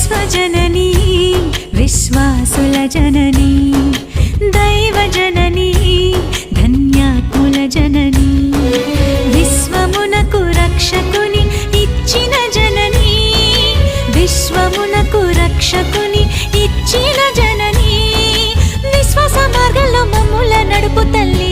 విశ్వజననీ విశ్వాసుల జననీ దైవజననీ ధన్యాత్ముల జననీ విశ్వమునకు రక్షకుని ఇచ్చిన జననీ విశ్వమునకు రక్షకుని ఇచ్చిన జననీ విశ్వాస మార్గంలో మమ్ముల నడుపు తల్లి